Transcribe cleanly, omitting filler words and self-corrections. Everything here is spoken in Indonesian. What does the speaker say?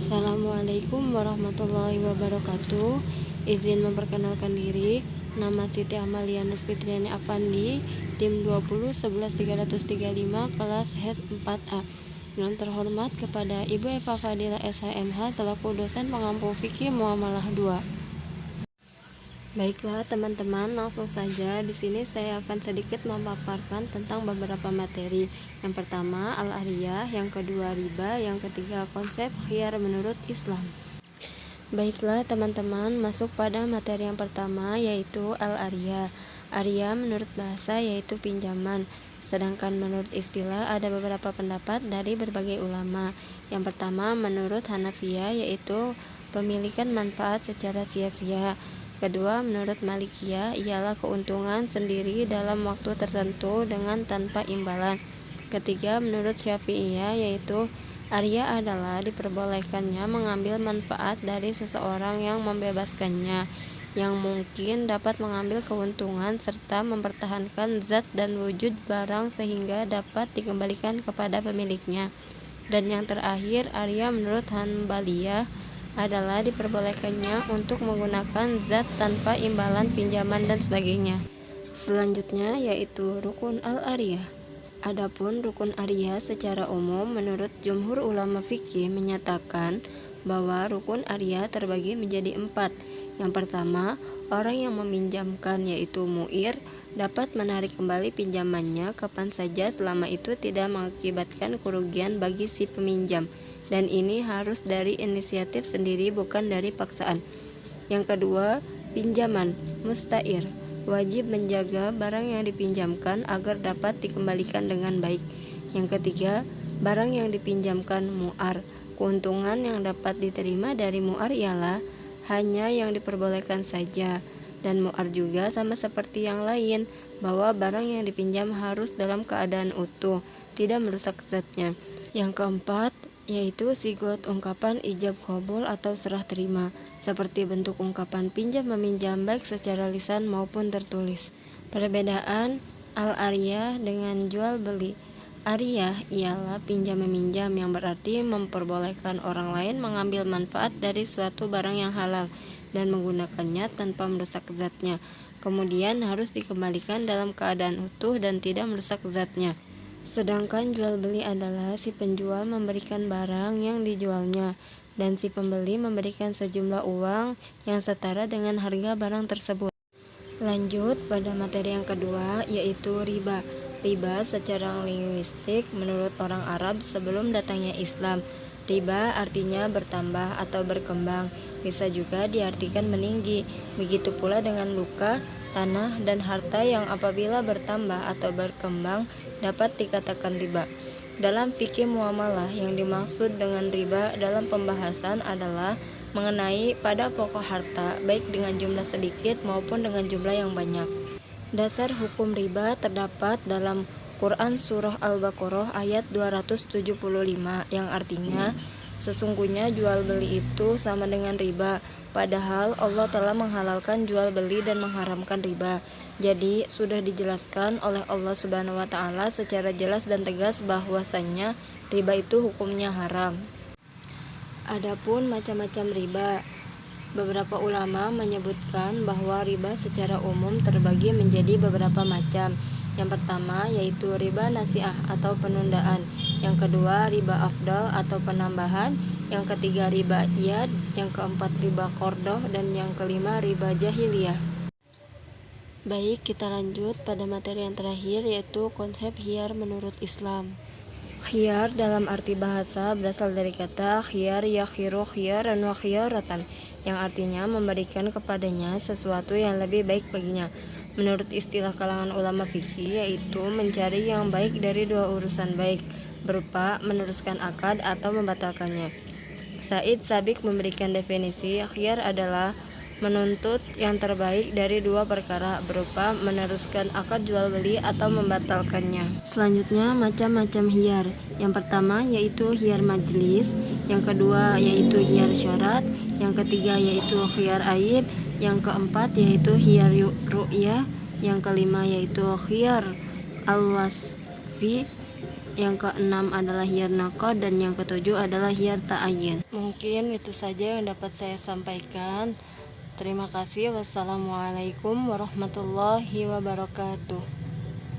Assalamualaikum warahmatullahi wabarakatuh. Izin memperkenalkan diri. Nama Siti Amalia Nurfitriani Afandi, tim 20 11 335 kelas HES 4A. Yang terhormat kepada Ibu Eva Fadila SHMH selaku dosen pengampu fikih muamalah 2. Baiklah teman-teman, langsung saja. Di sini saya akan sedikit memaparkan tentang beberapa materi. Yang pertama al-ariyah, yang kedua riba, yang ketiga konsep khiyar menurut Islam. Baiklah teman-teman, masuk pada materi yang pertama, yaitu al-ariyah. Ariyah menurut bahasa yaitu pinjaman, sedangkan menurut istilah ada beberapa pendapat dari berbagai ulama. Yang pertama menurut Hanafiyah, yaitu pemilikan manfaat secara sia-sia. Kedua, menurut Malikiyah ialah keuntungan sendiri dalam waktu tertentu dengan tanpa imbalan. Ketiga, menurut Syafi'iyah yaitu ariyah adalah diperbolehkannya mengambil manfaat dari seseorang yang membebaskannya, yang mungkin dapat mengambil keuntungan serta mempertahankan zat dan wujud barang sehingga dapat dikembalikan kepada pemiliknya. Dan yang terakhir, ariyah menurut Hanbaliyah adalah diperbolehkannya untuk menggunakan zat tanpa imbalan pinjaman dan sebagainya. Selanjutnya yaitu rukun al-ariyah. Adapun rukun ariyah secara umum menurut jumhur ulama fikih menyatakan bahwa rukun ariyah terbagi menjadi 4. Yang pertama, orang yang meminjamkan yaitu mu'ir dapat menarik kembali pinjamannya kapan saja selama itu tidak mengakibatkan kerugian bagi si peminjam. Dan ini harus dari inisiatif sendiri, bukan dari paksaan. Yang kedua, pinjaman mustair, wajib menjaga barang yang dipinjamkan agar dapat dikembalikan dengan baik. Yang ketiga, barang yang dipinjamkan mu'ar, keuntungan yang dapat diterima dari mu'ar ialah hanya yang diperbolehkan saja. Dan mu'ar juga sama seperti yang lain, bahwa barang yang dipinjam harus dalam keadaan utuh, tidak merusak zatnya. Yang keempat yaitu sigot, ungkapan ijab qabul atau serah terima, seperti bentuk ungkapan pinjam meminjam baik secara lisan maupun tertulis. Perbedaan al-ariyah dengan jual beli. Ariyah ialah pinjam meminjam, yang berarti memperbolehkan orang lain mengambil manfaat dari suatu barang yang halal dan menggunakannya tanpa merusak zatnya, kemudian harus dikembalikan dalam keadaan utuh dan tidak merusak zatnya. Sedangkan jual beli adalah si penjual memberikan barang yang dijualnya dan si pembeli memberikan sejumlah uang yang setara dengan harga barang tersebut. Lanjut pada materi yang kedua, yaitu riba. Riba secara linguistik menurut orang Arab sebelum datangnya Islam, riba artinya bertambah atau berkembang, bisa juga diartikan meninggi. Begitu pula dengan luka, tanah, dan harta yang apabila bertambah atau berkembang dapat dikatakan riba. Dalam fikih muamalah, yang dimaksud dengan riba dalam pembahasan adalah mengenai pada pokok harta, baik dengan jumlah sedikit maupun dengan jumlah yang banyak. Dasar hukum riba terdapat dalam Quran Surah Al-Baqarah ayat 275, yang artinya sesungguhnya jual beli itu sama dengan riba, padahal Allah telah menghalalkan jual beli dan mengharamkan riba. Jadi sudah dijelaskan oleh Allah Subhanahu wa taala secara jelas dan tegas bahwasannya riba itu hukumnya haram. Adapun macam-macam riba, beberapa ulama menyebutkan bahwa riba secara umum terbagi menjadi beberapa macam. Yang pertama yaitu riba nasiah atau penundaan, yang kedua riba afdal atau penambahan, yang ketiga riba iyad, yang keempat riba qardoh, dan yang kelima riba jahiliyah. Baik, kita lanjut pada materi yang terakhir, yaitu konsep khiyar menurut Islam. Khiyar dalam arti bahasa berasal dari kata khiyar yakhiru khiyaran wa khiyaratan, yang artinya memberikan kepadanya sesuatu yang lebih baik baginya. Menurut istilah kalangan ulama fikih, yaitu mencari yang baik dari dua urusan baik, berupa meneruskan akad atau membatalkannya. Said Sabiq memberikan definisi khiyar adalah menuntut yang terbaik dari dua perkara, berupa meneruskan akad jual beli atau membatalkannya. Selanjutnya macam-macam khiyar. Yang pertama yaitu khiyar majlis, yang kedua yaitu khiyar syarat, yang ketiga yaitu khiyar aib, yang keempat yaitu khiyar ru'yah, yang kelima yaitu khiyar al-wasfi, yang keenam adalah hiyar naqad, dan yang ketujuh adalah hiyar ta'ayun. Mungkin itu saja yang dapat saya sampaikan. Terima kasih. Wassalamualaikum warahmatullahi wabarakatuh.